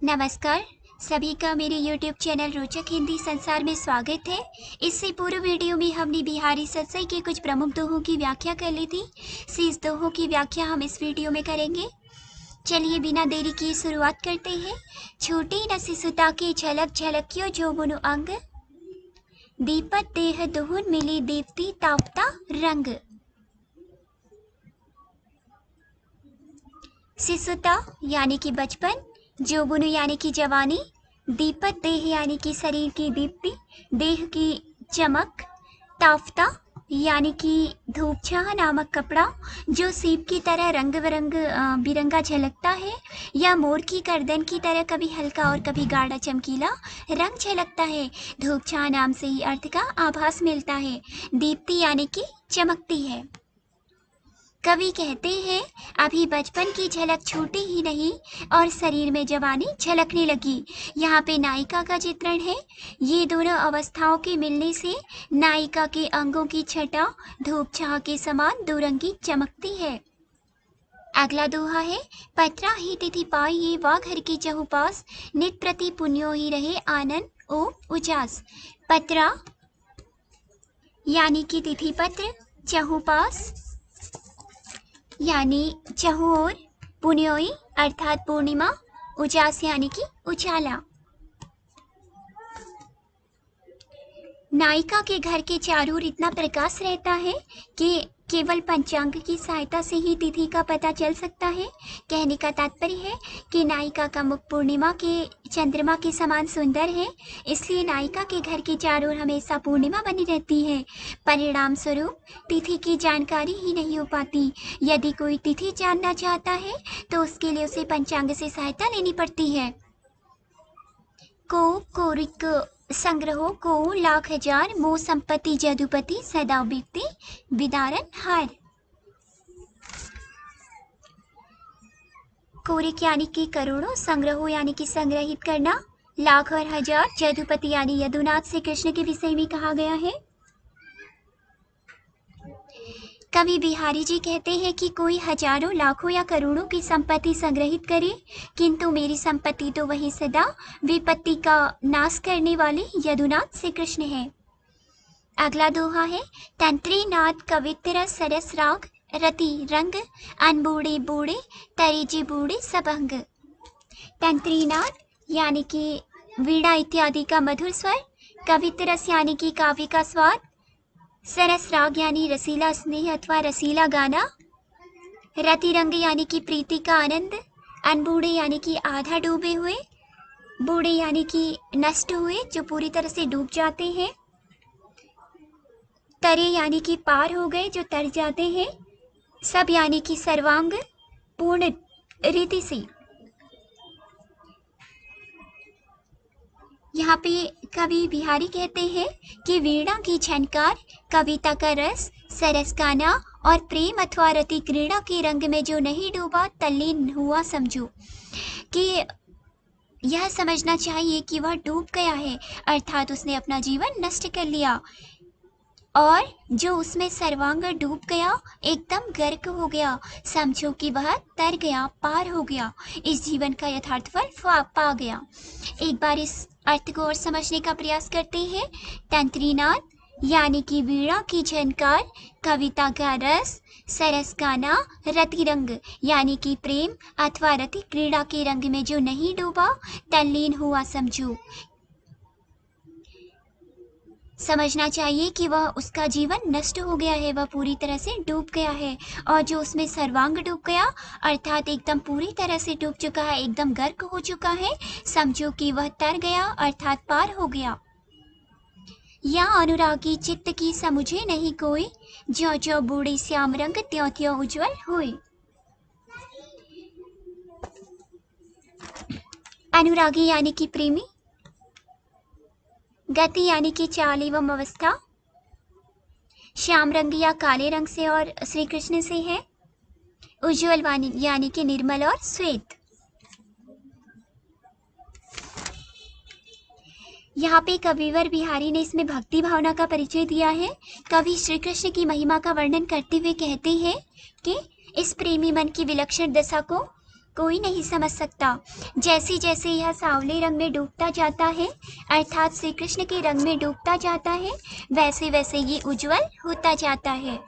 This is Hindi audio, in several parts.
नमस्कार। सभी का मेरे YouTube चैनल रोचक हिंदी संसार में स्वागत है। इससे पूर्व वीडियो में हमने बिहारी सत्सई के कुछ प्रमुख दोहों की व्याख्या कर ली थी। शेष दोहों की व्याख्या हम इस वीडियो में करेंगे। चलिए बिना देरी किए शुरुआत करते हैं। छोटी न सिसुता के झलक झलकियो जो मुनु अंग, दीपत देह दोहुन मिली दीप्ति तापता रंग। शिशुता यानी कि बचपन, जोबुनु यानी कि जवानी, दीपत देह यानी कि शरीर की दीप्ति, देह की चमक, ताफ्ता यानी कि धूप छाह नामक कपड़ा जो सीप की तरह रंग बिरंगा झलकता है, या मोर की गर्दन की तरह कभी हल्का और कभी गाढ़ा चमकीला रंग झलकता है। धूप छाह नाम से ही अर्थ का आभास मिलता है। दीप्ति यानी कि चमकती है। कवि कहते हैं, अभी बचपन की झलक छूटी ही नहीं और शरीर में जवानी झलकने लगी। यहाँ पे नायिका का चित्रण है। ये दोनों अवस्थाओं के मिलने से नायिका के अंगों की छटा धूप छाह के समान दुरंगी चमकती है। अगला दोहा है, पत्रा ही तिथि पाई वा घर की चहुपास, नित प्रति पुण्यो ही रहे आनंद ओ उजास। पत्रा यानी कि तिथि पत्र, चहुपास यानी चहु ओर, पुण्योई अर्थात पूर्णिमा, उजास यानी कि उजाला। नायिका के घर के चारों ओर इतना प्रकाश रहता है कि केवल पंचांग की सहायता से ही तिथि का पता चल सकता है। कहने का तात्पर्य है कि नायिका का मुख पूर्णिमा के चंद्रमा के समान सुंदर है, इसलिए नायिका के घर के चारों ओर हमेशा पूर्णिमा बनी रहती है। परिणाम स्वरूप तिथि की जानकारी ही नहीं हो पाती। यदि कोई तिथि जानना चाहता है तो उसके लिए उसे पंचांग से सहायता लेनी पड़ती है। कोरिक संग्रहो को लाख हजार, मोह संपत्ति जदुपति सदा बीतती विदारन हार। कोरिक यानी कि करोड़ों, संग्रहो यानी कि संग्रहित करना, लाख और हजार, जदुपति यानी यदुनाथ श्री कृष्ण के विषय में कहा गया है। कवि बिहारी जी कहते हैं कि कोई हजारों लाखों या करोड़ों की संपत्ति संग्रहित करे, किंतु मेरी संपत्ति तो वही सदा विपत्ति का नाश करने वाले यदुनाथ श्री कृष्ण है। अगला दोहा है, तंत्री नाद कवित्र सरस राग, रति रंग अनबूढ़े बूढ़े तरीजी बूढ़े सबंग। तंत्री नाद यानी कि वीणा इत्यादि का मधुर स्वर, कवित्रस यानी कि काव्य का स्वाद, सरस राग यानी रसीला स्नेह अथवा रसीला गाना, रति रंग यानी कि प्रीति का आनंद, अनबूढ़े यानी कि आधा डूबे हुए, बूढ़े यानी कि नष्ट हुए जो पूरी तरह से डूब जाते हैं, तरे यानी कि पार हो गए जो तर जाते हैं, सब यानी कि सर्वांग पूर्ण रीति से। यहाँ पे कवि बिहारी कहते हैं कि वीणा की झनकार, कविता का रस, सरस गाना और प्रेम अथवा रति क्रीड़ा के रंग में जो नहीं डूबा तल्लीन हुआ समझो। कि यह समझना चाहिए कि वह डूब गया है, अर्थात उसने अपना जीवन नष्ट कर लिया, और जो उसमें सर्वांग डूब गया, एकदम गर्क हो गया, समझो कि वह तर गया, पार हो गया, इस जीवन का यथार्थ फल पा गया। एक बार इस अर्थ को और समझने का प्रयास करते हैं। तंत्रीनाद यानी कि वीणा की झनकार, कविता का रस, सरस गाना, रति रंग यानी कि प्रेम अथवा रति क्रीड़ा के रंग में जो नहीं डूबा तल्लीन हुआ समझो। समझना चाहिए कि वह उसका जीवन नष्ट हो गया है, वह पूरी तरह से डूब गया है, और जो उसमें सर्वांग डूब गया अर्थात एकदम पूरी तरह से डूब चुका है, एकदम गर्क हो चुका है, समझो कि वह तर गया अर्थात पार हो गया। या अनुरागी चित्त की समुझे नहीं कोई, ज्यों ज्यों बूढ़े श्याम रंग त्यों त्यों उज्ज्वल हुए। अनुरागी यानी कि प्रेमी, गति यानी कि चाल एवं अवस्था, श्याम रंग या काले रंग से और श्री कृष्ण से है, उज्ज्वल यानी कि निर्मल और श्वेत। यहाँ पे कविवर बिहारी ने इसमें भक्ति भावना का परिचय दिया है। कवि श्री कृष्ण की महिमा का वर्णन करते हुए कहते हैं कि इस प्रेमी मन की विलक्षण दशा को कोई नहीं समझ सकता। जैसे जैसे यह सांवले रंग में डूबता जाता है, अर्थात श्री कृष्ण के रंग में डूबता जाता है, वैसे वैसे ये उज्जवल होता जाता है।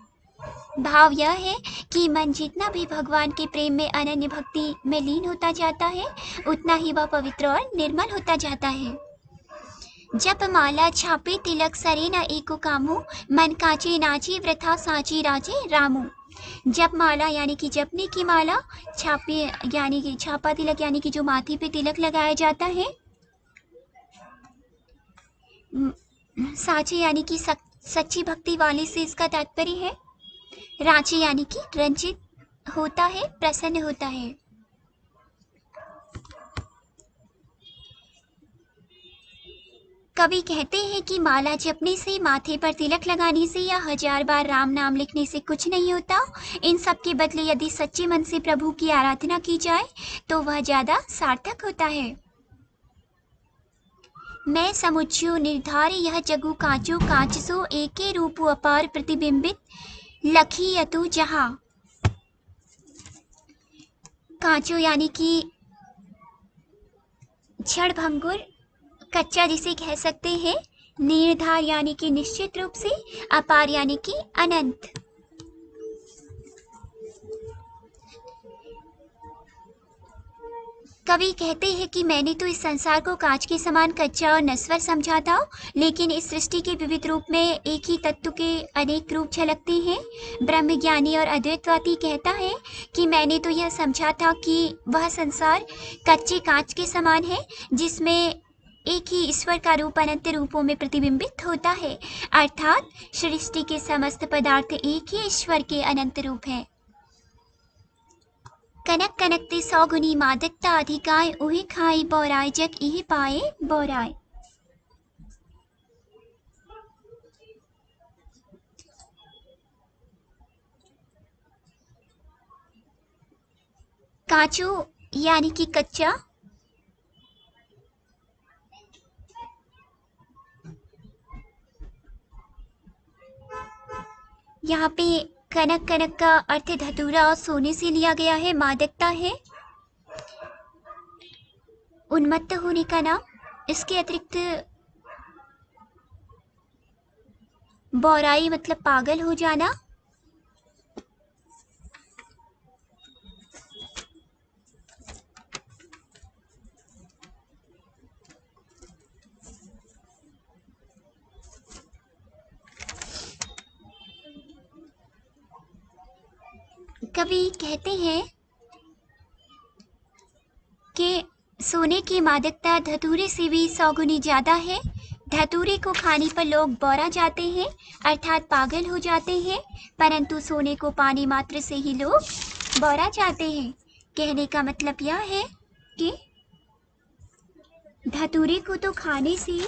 भाव यह है कि मन जितना भी भगवान के प्रेम में अनन्य भक्ति में लीन होता जाता है, उतना ही वह पवित्र और निर्मल होता जाता है। जप माला छापे तिलक सरे न एको कामो, मन काचे नाचे वृथा साचे राजे रामो। जप माला यानी कि जपने की माला, छापे यानी कि छापा तिलक यानी कि जो माथे पे तिलक लगाया जाता है, साचे यानी कि सच्ची भक्ति वाले से इसका तात्पर्य है। रांची यानी कि रंजित होता है, प्रसन्न होता है। कवि कहते हैं कि माला जपने से, माथे पर तिलक लगाने से या 1000 बार राम नाम लिखने से कुछ नहीं होता। इन सब के बदले यदि सच्चे मन से प्रभु की आराधना की जाए तो वह ज्यादा सार्थक होता है। मैं समुच्चयो निर्धारी यह जगु कांचो, कांच सो एके रूपो अपार प्रतिबिंबित लखी यतु जहां। कांचो यानी कि क्षणभंगुर, कच्चा जिसे कह सकते हैं, निर्धार यानी कि निश्चित रूप से, अपार यानी कि अनंत। कवि कहते हैं कि मैंने तो इस संसार को कांच के समान कच्चा और नश्वर समझा था, लेकिन इस सृष्टि के विविध रूप में एक ही तत्व के अनेक रूप झलकते हैं। ब्रह्मज्ञानी और अद्वैतवादी कहता है कि मैंने तो यह समझा था कि वह संसार कच्चे कांच के समान है, जिसमें एक ही ईश्वर का रूप अनंत रूपों में प्रतिबिंबित होता है, अर्थात सृष्टि के समस्त पदार्थ एक ही ईश्वर के अनंत रूप हैं। कनक कनकते 100 गुनी मादकता अधिकाय, उहे खाई बौराय जग इहे पाए बौराय। कांचो यानी कि कच्चा, यहाँ पे कनक कनक का अर्थ धतूरा और सोने से लिया गया है, मादकता है उन्मत्त होने का नाम। इसके अतिरिक्त बौराई मतलब पागल हो जाना। कवि कहते हैं कि सोने की मादकता धतूरे से भी 100 गुनी ज्यादा है। धतूरे को खाने पर लोग बौरा जाते हैं, अर्थात पागल हो जाते हैं, परंतु सोने को पाने मात्र से ही लोग बौरा जाते हैं। कहने का मतलब यह है कि धतूरे को तो खाने से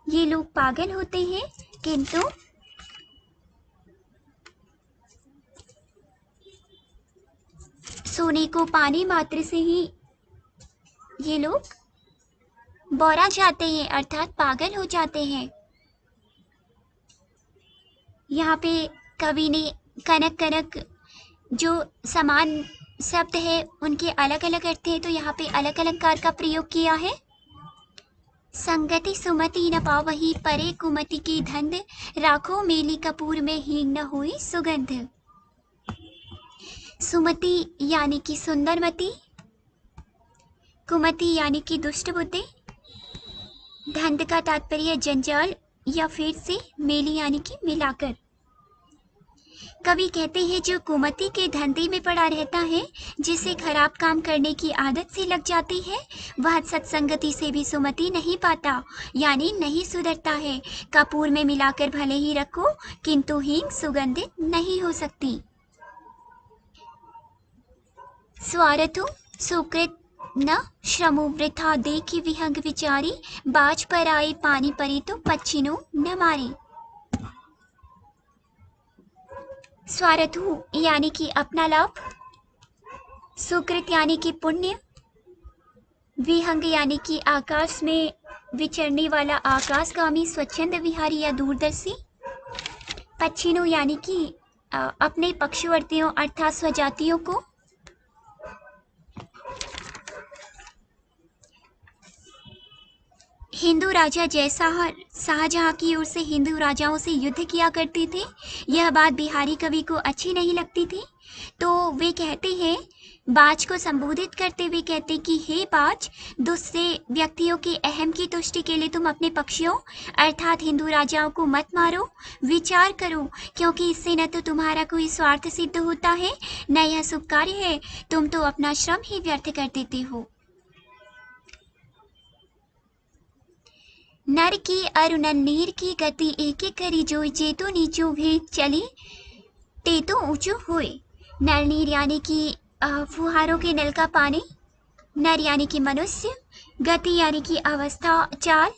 ये लोग पागल होते हैं, किंतु सोने को पाने मात्र से ही ये लोग बौरा जाते हैं, अर्थात पागल हो जाते हैं। यहाँ पे कवि ने कनक कनक जो समान शब्द है उनके अलग अलग अर्थ हैं, तो यहाँ पे अलग अलंकार का प्रयोग किया है। संगति सुमति न पावही, परे कुमति की धंध, राखो मेली कपूर में हींग न हुई सुगंध। सुमति यानी कि सुंदरमती, कुमति यानी कि दुष्ट बुद्धि, धंध का तात्पर्य जंजाल या फिर से, मेली यानी कि मिलाकर। कवि कहते हैं जो कुमति के धंधे में पड़ा रहता है, जिसे खराब काम करने की आदत सी लग जाती है, वह सत्संगति से भी सुमति नहीं पाता, यानी नहीं सुधरता है। कपूर में मिलाकर भले ही रखो, किंतु हींग सुगंधित नहीं हो सकती। स्वार्थु सुकृत न श्रमो वृथा, देखी विहंग विचारी, बाज पर आए पानी परी तो पच्छिनो न मारे। स्वार्थु यानी कि अपना लाभ, सुकृत यानी कि पुण्य, विहंग यानी कि आकाश में विचरने वाला आकाशगामी स्वच्छंद विहारी या दूरदर्शी, पच्छिनो यानी कि अपने पक्षवर्तियों अर्थात स्वजातियों को, हिंदू राजा शाहजहां की ओर से हिंदू राजाओं से युद्ध किया करते थे। यह बात बिहारी कवि को अच्छी नहीं लगती थी, तो वे कहते हैं, बाज को संबोधित करते हुए कहते कि हे बाज, दूसरे व्यक्तियों के अहम की तुष्टि के लिए तुम अपने पक्षियों अर्थात हिंदू राजाओं को मत मारो, विचार करो, क्योंकि इससे न तो तुम्हारा कोई स्वार्थ सिद्ध होता है, न यह शुभ कार्य है, तुम तो अपना श्रम ही व्यर्थ कर देते हो। नर की अरु नन्नीर की गति एक एक करी जोई, जेतो नीचो भेद चली तेतो ऊंचो हुए। नर नीर यानी कि फुहारों के नल का पानी, नर यानी कि मनुष्य, गति यानी कि अवस्था चाल,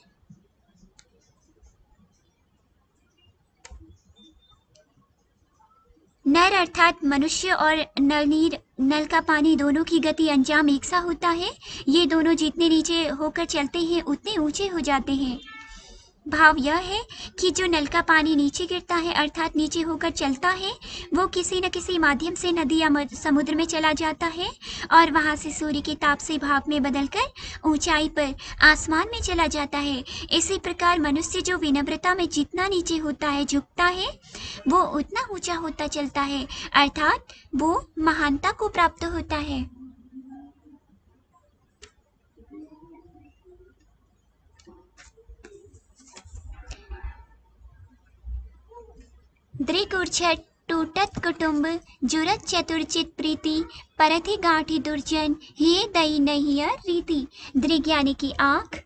नर अर्थात मनुष्य और नलनीर नल का पानी दोनों की गति अंजाम एक सा होता है। ये दोनों जितने नीचे होकर चलते हैं उतने ऊंचे हो जाते हैं। भाव यह है कि जो नल का पानी नीचे गिरता है अर्थात नीचे होकर चलता है, वो किसी न किसी माध्यम से नदी या समुद्र में चला जाता है और वहां से सूर्य के ताप से भाप में बदलकर ऊंचाई पर आसमान में चला जाता है। इसी प्रकार मनुष्य जो विनम्रता में जितना नीचे होता है, झुकता है, वो उतना ऊंचा होता चलता है, अर्थात वो महानता को प्राप्त होता है। दृग ऊर्छट टूटत कुटुंब, जुरत चतुर्चित प्रीति, परथि गांठी दुर्जन, ये दई नहीं रीति। दृग यानी कि आंख,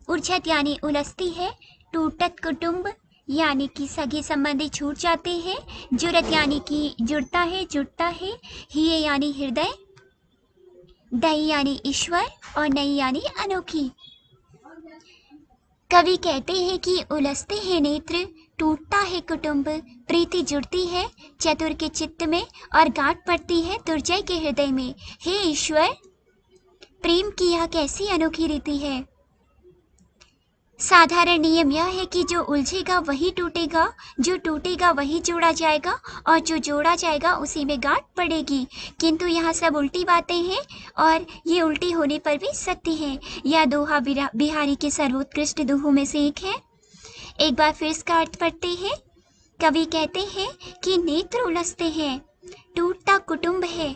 ऊर्छत यानी उलझती है, टूटत कुटुंब यानी कि सगे संबंधी छूट जाते हैं, जुरत यानी कि जुड़ता है, जुड़ता है, हिये यानी हृदय, दई यानी ईश्वर और नई यानी अनोखी। कवि कहते हैं कि उलझते हैं नेत्र, टूटता है कुटुंब, प्रीति जुड़ती है चतुर के चित्त में और गांठ पड़ती है दुर्जय के हृदय में। हे ईश्वर, प्रेम की यह कैसी अनोखी रीति है। साधारण नियम यह है कि जो उलझेगा वही टूटेगा, जो टूटेगा वही जोड़ा जाएगा और जो जोड़ा जाएगा उसी में गांठ पड़ेगी, किंतु यहाँ सब उल्टी बातें हैं और ये उल्टी होने पर भी सत्य है। यह दोहा बिहारी के सर्वोत्कृष्ट दोहों में से एक है। एक बार फिर इसका अर्थ पढ़ते हैं। कवि कहते हैं कि नेत्र उलझते हैं, टूटता कुटुंब है,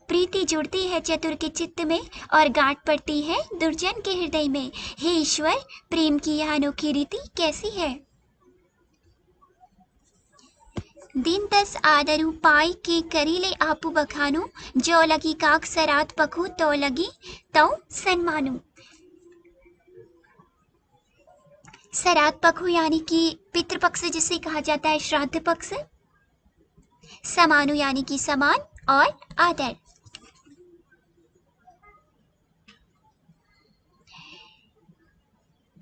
प्रीति जुड़ती है चतुर के चित्त में और गांठ पड़ती है दुर्जन के हृदय में। हे ईश्वर, प्रेम की यह अनोखी रीति कैसी है। दिन 10 आदरू पाई के करीले आपू बखानु, जो लगी काक सरात पखू तो लगी तो सन्मानु। सरात पखु यानी कि पितृपक्ष जिसे कहा जाता है श्राद्ध पक्ष, समानु यानी कि समान और आदर।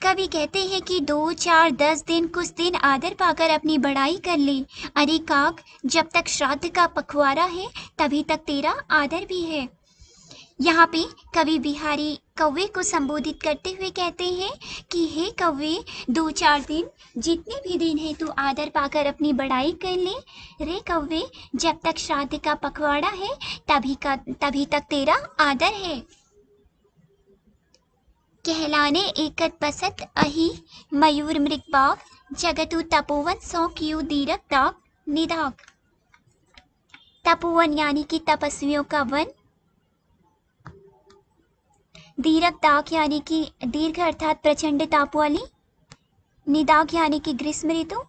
कवि कहते हैं कि 2, 4, 10 दिन कुछ दिन आदर पाकर अपनी बड़ाई कर ले। अरे काक, जब तक श्राद्ध का पखवाड़ा है तभी तक तेरा आदर भी है। यहाँ पे कवि बिहारी कौवे को संबोधित करते हुए कहते हैं कि हे कौवे, 2, 4 दिन जितने भी दिन है तू आदर पाकर अपनी बड़ाई कर ले। रे कौवे, जब तक श्राद्ध का पखवाड़ा है तभी तक तेरा आदर है। कहलाने एकत बसत अहि मयूर मृगबाग, जगतु तपोवन सौ कियो दीरक दाग निदाग। तपोवन यानी कि तपस्वियों का वन, दीरक दाग यानी कि दीर्घ अर्थात प्रचंड ताप वाली, निदाग यानी कि ग्रीष्म ऋतु।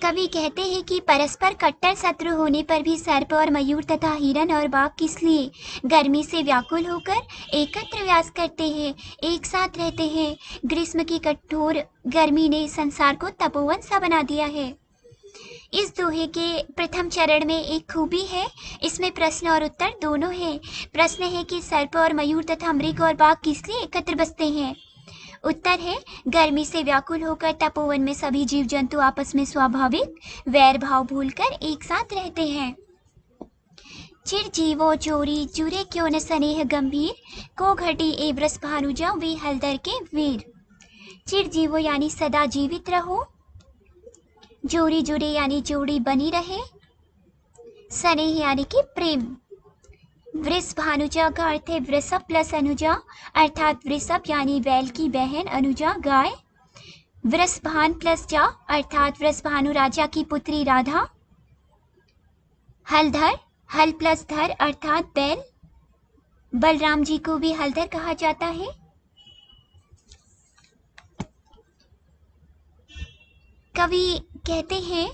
कवि कहते हैं कि परस्पर कट्टर शत्रु होने पर भी सर्प और मयूर तथा हिरण और बाघ किस लिए गर्मी से व्याकुल होकर एकत्र व्यास करते हैं, एक साथ रहते हैं। ग्रीष्म की कठोर गर्मी ने संसार को तपोवन सा बना दिया है। इस दोहे के प्रथम चरण में एक खूबी है, इसमें प्रश्न और उत्तर दोनों हैं। प्रश्न है कि सर्प और मयूर तथा मृग और बाघ किस लिए एकत्र बसते हैं। उत्तर है, गर्मी से व्याकुल होकर तपोवन में सभी जीव जंतु आपस में स्वाभाविक वैर भाव भूलकर एक साथ रहते हैं। चिर जीवो चोरी जुरे क्यों न स्नेह गंभीर, को घटी एवरस भानुजा वे हलदर के वीर। चिर जीवो यानी सदा जीवित रहो, जोड़ी जुड़े यानी जोड़ी बनी रहे, स्नेह यानी कि प्रेम। वृषभानुजा का अर्थ है वृषभ प्लस अनुजा, अर्थात वृषभ यानी बैल की बहन, अनुजा गाय। वृषभान प्लस जा अर्थात वृषभानु राजा की पुत्री राधा। हलधर, हल प्लस धर अर्थात बैल। बलराम जी को भी हलधर कहा जाता है। कवि कहते हैं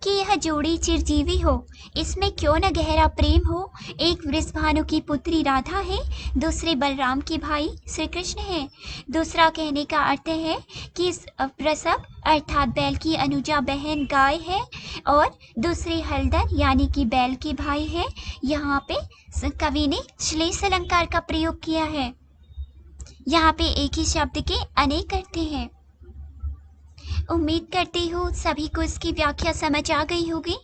कि यह जोड़ी चिरजीवी हो, इसमें क्यों न गहरा प्रेम हो। एक वृषभानु की पुत्री राधा है, दूसरे बलराम के भाई श्री कृष्ण है। दूसरा कहने का अर्थ है कि वृषभ अर्थात बैल की अनुजा बहन गाय है, और दूसरे हलधर यानी कि बैल के भाई है। यहाँ पे कवि ने श्लेष अलंकार का प्रयोग किया है। यहाँ पे एक ही शब्द के अनेक अर्थ हैं। उम्मीद करती हूँ सभी को इसकी व्याख्या समझ आ गई होगी।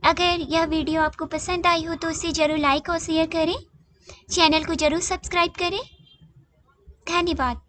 अगर यह वीडियो आपको पसंद आई हो तो इसे जरूर लाइक और शेयर करें। चैनल को जरूर सब्सक्राइब करें। धन्यवाद।